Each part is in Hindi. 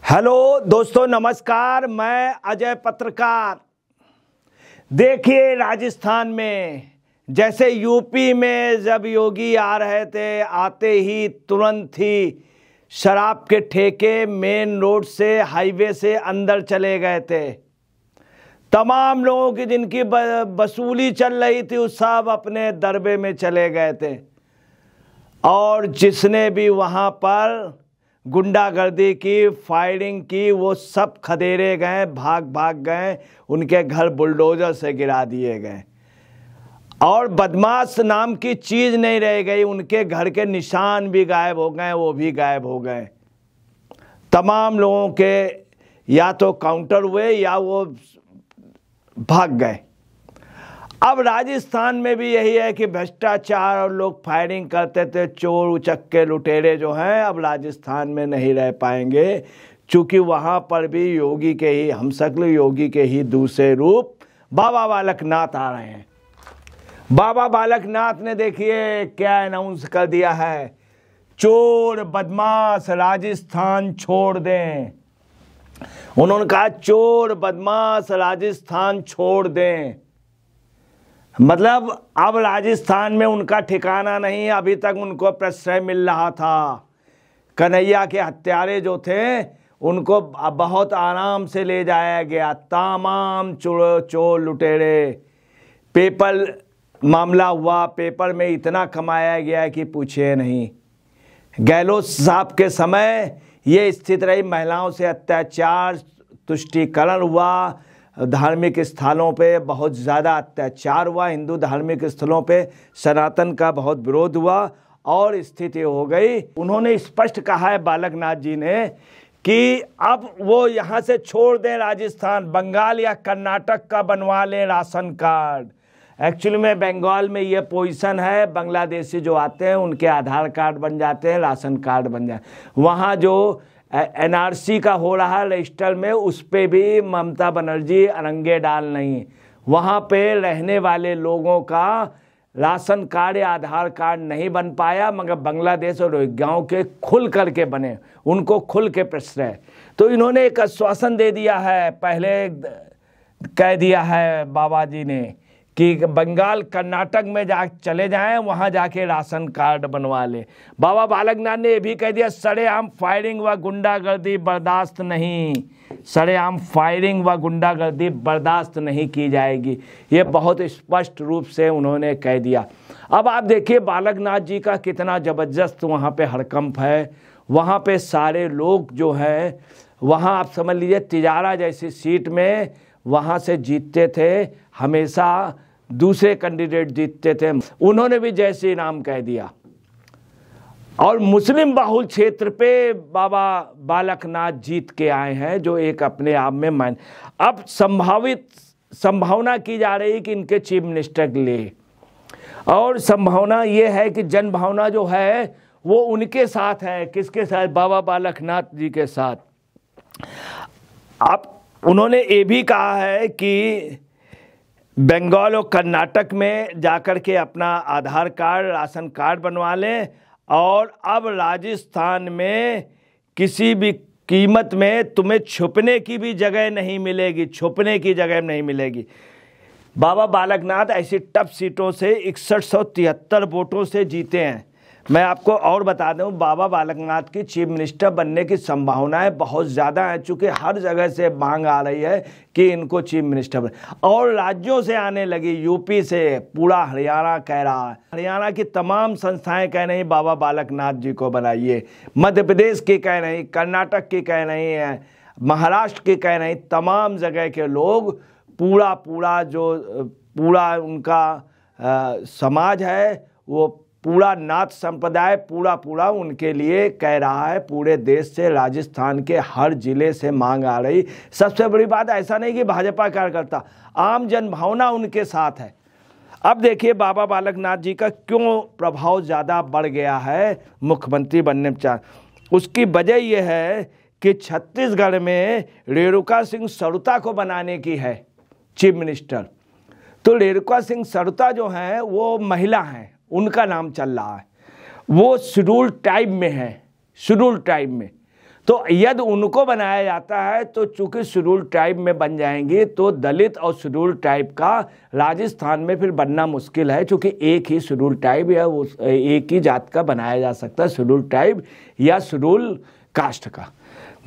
हेलो दोस्तों, नमस्कार। मैं अजय पत्रकार। देखिए, राजस्थान में जैसे यूपी में जब योगी आ रहे थे, आते ही तुरंत ही शराब के ठेके मेन रोड से, हाईवे से अंदर चले गए थे। तमाम लोगों की जिनकी वसूली चल रही थी, वो सब अपने दरबे में चले गए थे। और जिसने भी वहाँ पर गुंडागर्दी की, फायरिंग की, वो सब खदेड़े गए, भाग भाग गए। उनके घर बुलडोजर से गिरा दिए गए और बदमाश नाम की चीज़ नहीं रह गई। उनके घर के निशान भी गायब हो गए, वो भी गायब हो गए। तमाम लोगों के या तो काउंटर हुए या वो भाग गए। अब राजस्थान में भी यही है कि भ्रष्टाचार और लोग फायरिंग करते थे। चोर उचक्के लुटेरे जो हैं, अब राजस्थान में नहीं रह पाएंगे, क्योंकि वहाँ पर भी योगी के ही हमशक्ल, योगी के ही दूसरे रूप बाबा बालकनाथ आ रहे हैं। बाबा बालकनाथ ने देखिए क्या अनाउंस कर दिया है, चोर बदमाश राजस्थान छोड़ दें। उन्होंने कहा चोर बदमाश राजस्थान छोड़ दें। मतलब अब राजस्थान में उनका ठिकाना नहीं। अभी तक उनको प्रश्रय मिल रहा था। कन्हैया के हत्यारे जो थे, उनको बहुत आराम से ले जाया गया। तमाम चोर लुटेरे, पेपर मामला हुआ, पेपर में इतना कमाया गया कि पूछिए नहीं। गहलोत साहब के समय ये स्थिति रही। महिलाओं से अत्याचार, तुष्टीकरण हुआ। धार्मिक स्थलों पे बहुत ज़्यादा अत्याचार हुआ। हिंदू धार्मिक स्थलों पे सनातन का बहुत विरोध हुआ और स्थिति हो गई। उन्होंने स्पष्ट कहा है बालकनाथ जी ने कि अब वो यहाँ से छोड़ दें राजस्थान, बंगाल या कर्नाटक का बनवा लें राशन कार्ड। एक्चुअली में बंगाल में ये पोजीशन है, बांग्लादेशी जो आते हैं उनके आधार कार्ड बन जाते हैं, राशन कार्ड बन जाए। वहाँ जो एनआरसी का हो रहा है रजिस्टर में, उस पे भी ममता बनर्जी अरंगे डाल नहीं। वहाँ पे रहने वाले लोगों का राशन कार्ड या आधार कार्ड नहीं बन पाया, मगर बांग्लादेश और रोहिंग्याओं के खुल करके बने, उनको खुल के प्रश्रय। तो इन्होंने एक आश्वासन दे दिया है, पहले कह दिया है बाबा जी ने कि बंगाल कर्नाटक में चले जाएं, वहाँ जाके राशन कार्ड बनवा ले। बाबा बालकनाथ ने ये भी कह दिया, सरेआम फायरिंग व गुंडागर्दी बर्दाश्त नहीं, सरेआम फायरिंग व गुंडागर्दी बर्दाश्त नहीं की जाएगी। ये बहुत स्पष्ट रूप से उन्होंने कह दिया। अब आप देखिए बालकनाथ जी का कितना ज़बरदस्त वहाँ पे हड़कंप है। वहाँ पे सारे लोग जो हैं, वहाँ आप समझ लीजिए तिजारा जैसी सीट में वहाँ से जीतते थे, हमेशा दूसरे कैंडिडेट जीतते थे। उन्होंने भी जय श्री राम कह दिया। और मुस्लिम बहुल क्षेत्र पे बाबा बालकनाथ जीत के आए हैं, जो एक अपने आप में मान। अब संभावना की जा रही कि इनके चीफ मिनिस्टर के लिए, और संभावना ये है कि जन भावना जो है वो उनके साथ है। किसके साथ? बाबा बालकनाथ जी के साथ। अब उन्होंने ये भी कहा है कि बंगाल और कर्नाटक में जाकर के अपना आधार कार्ड, राशन कार्ड बनवा लें, और अब राजस्थान में किसी भी कीमत में तुम्हें छुपने की भी जगह नहीं मिलेगी, छुपने की जगह नहीं मिलेगी। बाबा बालकनाथ ऐसी टफ सीटों से 6173 वोटों से जीते हैं। मैं आपको और बता दूं, बाबा बालकनाथ की चीफ मिनिस्टर बनने की संभावनाएं बहुत ज़्यादा हैं, चूँकि हर जगह से मांग आ रही है कि इनको चीफ मिनिस्टर बने। और राज्यों से आने लगी, यूपी से, पूरा हरियाणा कह रहा है, हरियाणा की तमाम संस्थाएं कह रही बाबा बालकनाथ जी को बनाइए। मध्य प्रदेश की कह रही, कर्नाटक की कह रही है, महाराष्ट्र की कह रही, तमाम जगह के लोग पूरा उनका समाज है, वो पूरा नाथ संप्रदाय पूरा उनके लिए कह रहा है। पूरे देश से, राजस्थान के हर जिले से मांग आ रही। सबसे बड़ी बात, ऐसा नहीं कि भाजपा कार्यकर्ता, आम जन भावना उनके साथ है। अब देखिए बाबा बालकनाथ जी का क्यों प्रभाव ज़्यादा बढ़ गया है मुख्यमंत्री बनने में। उसकी वजह यह है कि छत्तीसगढ़ में रेणुका सिंह सरुता को बनाने की है चीफ मिनिस्टर। तो रेणुका सिंह सरुता जो हैं वो महिला हैं, उनका नाम चल रहा है। वो शेड्यूल ट्राइब में है, शेड्यूल ट्राइब में। तो यदि उनको बनाया जाता है तो चूंकि शेड्यूल ट्राइब में बन जाएंगी, तो दलित और शेड्यूल ट्राइब का राजस्थान में फिर बनना मुश्किल है, क्योंकि एक ही शेड्यूल ट्राइब या एक ही जात का बनाया जा सकता है, शेड्यूल ट्राइब या शेड्यूल कास्ट का।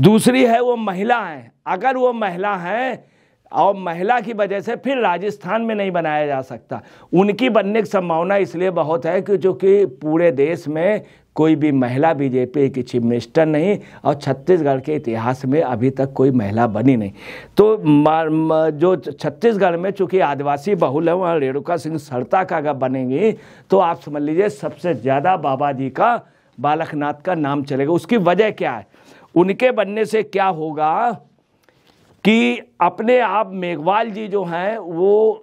दूसरी है वो महिला हैं, अगर वो महिला हैं और महिला की वजह से फिर राजस्थान में नहीं बनाया जा सकता, उनकी बनने की संभावना इसलिए बहुत है कि चूँकि पूरे देश में कोई भी महिला बीजेपी की चीफ मिनिस्टर नहीं, और छत्तीसगढ़ के इतिहास में अभी तक कोई महिला बनी नहीं। तो जो छत्तीसगढ़ में चूँकि आदिवासी बहुल है, वहाँ रेणुका सिंह सरता का अगर बनेंगी तो आप समझ लीजिए सबसे ज़्यादा बाबा जी का, बालकनाथ का नाम चलेगा। उसकी वजह क्या है? उनके बनने से क्या होगा कि अपने आप मेघवाल जी जो हैं वो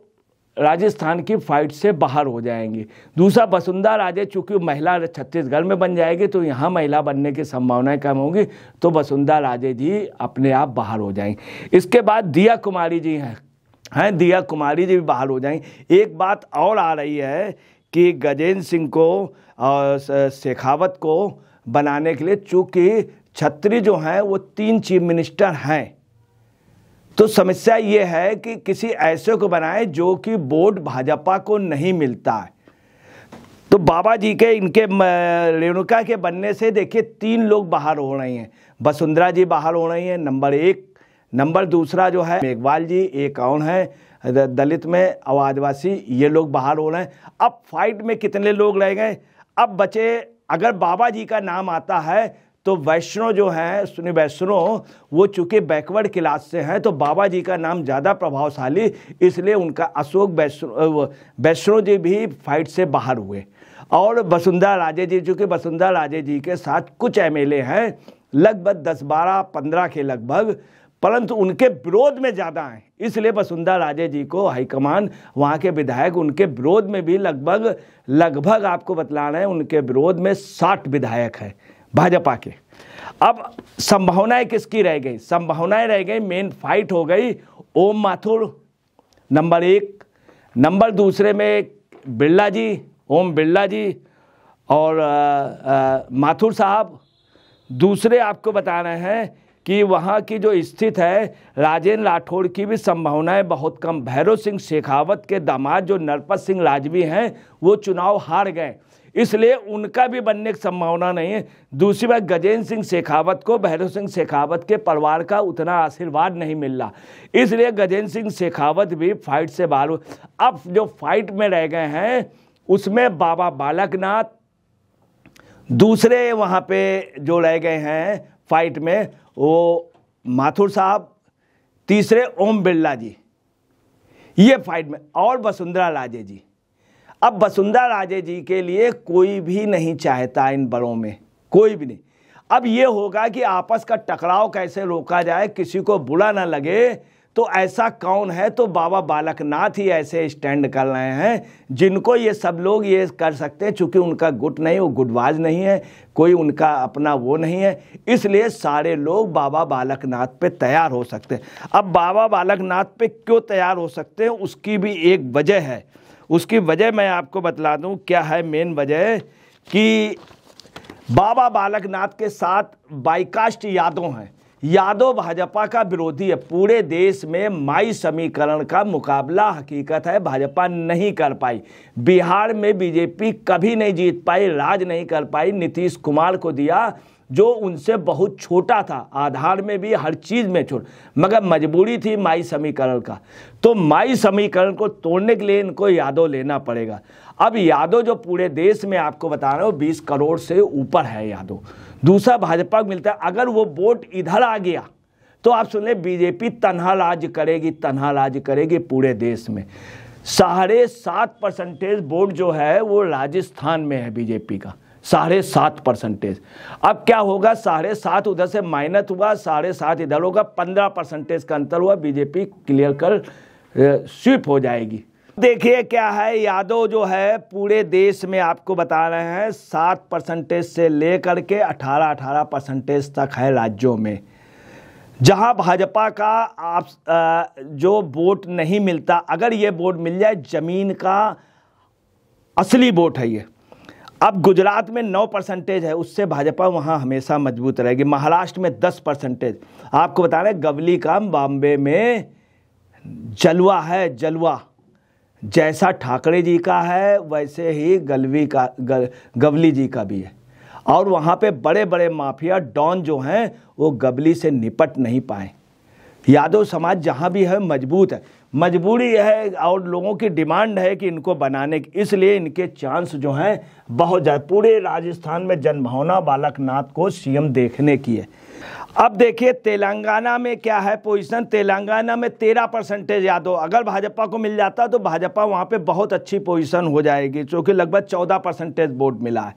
राजस्थान की फाइट से बाहर हो जाएंगी। दूसरा, वसुंधरा राजे चूंकि महिला छत्तीसगढ़ में बन जाएगी तो यहाँ महिला बनने की संभावनाएं कम होंगी, तो वसुंधरा राजे जी अपने आप बाहर हो जाएंगी। इसके बाद दिया कुमारी जी हैं दिया कुमारी जी भी बाहर हो जाएंगी। एक बात और आ रही है कि गजेंद्र सिंह को और शेखावत को बनाने के लिए चूंकि छत्री जो हैं वो 3 चीफ मिनिस्टर हैं, तो समस्या ये है कि किसी ऐसे को बनाए जो कि वोट भाजपा को नहीं मिलता है। तो बाबा जी के इनके रेणुका के बनने से देखिए 3 लोग बाहर हो रहे हैं। वसुंधरा जी बाहर हो रही हैं, नंबर 1। नंबर दूसरा जो है मेघवाल जी, एक और हैं दलित में और आदिवासी, ये लोग बाहर हो रहे हैं। अब फाइट में कितने लोग रह गए? अब बचे, अगर बाबा जी का नाम आता है तो वैष्णो जो हैं, सुनी वैष्णो, वो चूँकि बैकवर्ड क्लास से हैं तो बाबा जी का नाम ज़्यादा प्रभावशाली, इसलिए उनका अशोक वैष्णो जी भी फाइट से बाहर हुए। और वसुंधरा राजे जी, चूँकि वसुंधरा राजे जी के साथ कुछ एमएलए हैं, लगभग 10, 12, 15 के लगभग, परंतु उनके विरोध में ज़्यादा हैं, इसलिए वसुंधरा राजे जी को हाईकमान, वहाँ के विधायक उनके विरोध में भी लगभग आपको बतला रहे हैं, उनके विरोध में 60 विधायक हैं भाजपा के। अब संभावनाएं किसकी रह गई? संभावनाएं रह गई, मेन फाइट हो गई ओम माथुर नंबर 1, नंबर दूसरे में बिरला जी, ओम बिरला जी और माथुर साहब। दूसरे आपको बता रहे हैं कि वहाँ की जो स्थित है, राजेंद्र राठौड़ की भी संभावनाएं बहुत कम। भैरव सिंह शेखावत के दामाद जो नरपत सिंह राजवी हैं वो चुनाव हार गए, इसलिए उनका भी बनने की संभावना नहीं है। दूसरी बात, गजेंद्र सिंह शेखावत को भैरव सिंह शेखावत के परिवार का उतना आशीर्वाद नहीं मिल रहा, इसलिए गजेंद्र सिंह शेखावत भी फाइट से बाहर हो। अब जो फाइट में रह गए हैं उसमें बाबा बालकनाथ, दूसरे वहाँ पे जो रह गए हैं फाइट में वो माथुर साहब, तीसरे ओम बिरला जी, ये फाइट में, और वसुंधरा राजे जी। अब वसुंधरा राजे जी के लिए कोई भी नहीं चाहता, इन बड़ों में कोई भी नहीं। अब ये होगा कि आपस का टकराव कैसे रोका जाए, किसी को बुरा ना लगे, तो ऐसा कौन है? तो बाबा बालकनाथ ही ऐसे स्टैंड कर रहे हैं जिनको ये सब लोग ये कर सकते हैं, चूंकि उनका गुट नहीं, वो गुटबाज नहीं है, कोई उनका अपना वो नहीं है, इसलिए सारे लोग बाबा बालकनाथ पे तैयार हो सकते हैं। अब बाबा बालकनाथ पे क्यों तैयार हो सकते हैं, उसकी भी एक वजह है। उसकी वजह मैं आपको बतला दूं क्या है। मेन वजह कि बाबा बालकनाथ के साथ बाईकास्ट यादव हैं। यादव भाजपा का विरोधी है। पूरे देश में माई समीकरण का मुकाबला हकीकत है भाजपा नहीं कर पाई। बिहार में बीजेपी कभी नहीं जीत पाई, राज नहीं कर पाई। नीतीश कुमार को दिया जो उनसे बहुत छोटा था, आधार में भी हर चीज़ में छोट, मगर मजबूरी थी माई समीकरण का। तो माई समीकरण को तोड़ने के लिए इनको यादव लेना पड़ेगा। अब यादव जो पूरे देश में आपको बता रहा हूँ 20 करोड़ से ऊपर है यादव। दूसरा भाजपा को मिलता है। अगर वो वोट इधर आ गया तो आप सुन लें बीजेपी तन्हा राज करेगी पूरे देश में। 7.5% वोट जो है वो राजस्थान में है बीजेपी का, 7.5%। अब क्या होगा, 7.5 उधर से माइनस हुआ, 7.5 इधर होगा, 15% का अंतर हुआ, बीजेपी क्लियर कर स्वीप हो जाएगी। देखिए क्या है, यादव जो है पूरे देश में आपको बता रहे हैं 7% से लेकर के 18% तक है राज्यों में। जहां भाजपा का आप जो वोट नहीं मिलता, अगर ये वोट मिल जाए, जमीन का असली वोट है ये। अब गुजरात में 9% है, उससे भाजपा वहाँ हमेशा मजबूत रहेगी। महाराष्ट्र में 10%। आपको बता रहे गवली का बॉम्बे में जलवा है, जलवा जैसा ठाकरे जी का है वैसे ही गवली जी का भी है। और वहाँ पे बड़े बड़े माफिया डॉन जो हैं वो गवली से निपट नहीं पाए। यादव समाज जहाँ भी है मजबूत है, मजबूरी है और लोगों की डिमांड है कि इनको बनाने की, इसलिए इनके चांस जो हैं बहुत ज़्यादा। पूरे राजस्थान में जनभावना बालकनाथ को सीएम देखने की है। अब देखिए तेलंगाना में क्या है पोजीशन। तेलंगाना में 13% यादव, अगर भाजपा को मिल जाता तो भाजपा वहाँ पे बहुत अच्छी पोजीशन हो जाएगी, क्योंकि लगभग 14% वोट मिला है,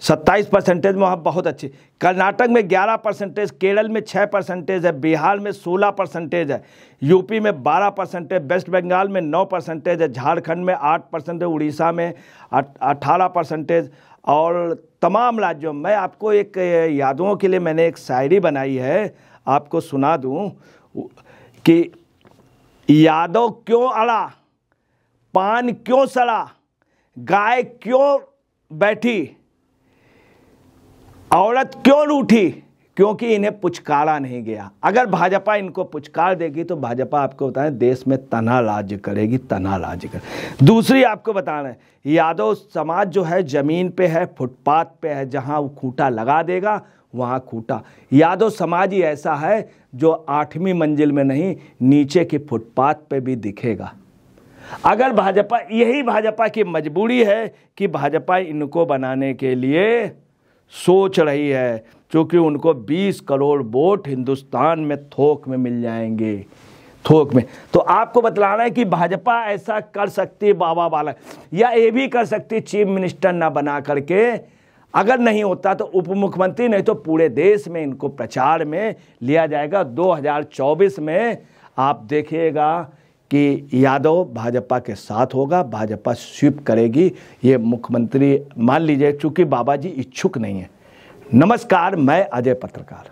27% में वहाँ बहुत अच्छी। कर्नाटक में 11%, केरल में 6% है, बिहार में 16% है, यूपी में 12%, वेस्ट बंगाल में 9% है, झारखंड में 8%, उड़ीसा में 18%। और तमाम राज्यों में, मैं आपको एक यादवों के लिए मैंने एक शायरी बनाई है, आपको सुना दूं कि यादव क्यों अड़ा, पान क्यों सड़ा, गाय क्यों बैठी, औरत क्यों रूठी, क्योंकि इन्हें पुचकारा नहीं गया। अगर भाजपा इनको पुचकार देगी तो भाजपा आपको बताएं देश में तना राज्य करेगी, तना राज्य कर। दूसरी आपको बता रहे हैं यादव समाज जो है ज़मीन पे है, फुटपाथ पे है, जहां वो खूंटा लगा देगा वहां खूंटा। यादव समाज ही ऐसा है जो 8वीं मंजिल में नहीं, नीचे के फुटपाथ पे भी दिखेगा। अगर भाजपा, यही भाजपा की मजबूरी है कि भाजपा इनको बनाने के लिए सोच रही है, क्योंकि उनको 20 करोड़ वोट हिंदुस्तान में थोक में मिल जाएंगे, थोक में। तो आपको बतलाना है कि भाजपा ऐसा कर सकती है बाबा बालक, या ये भी कर सकती चीफ मिनिस्टर ना बना करके, अगर नहीं होता तो उप मुख्यमंत्री, नहीं तो पूरे देश में इनको प्रचार में लिया जाएगा। 2024 में आप देखिएगा कि यादव भाजपा के साथ होगा, भाजपा स्वीप करेगी, ये मुख्यमंत्री मान लीजिए, चूंकि बाबा जी इच्छुक नहीं है। नमस्कार, मैं अजय पत्रकार।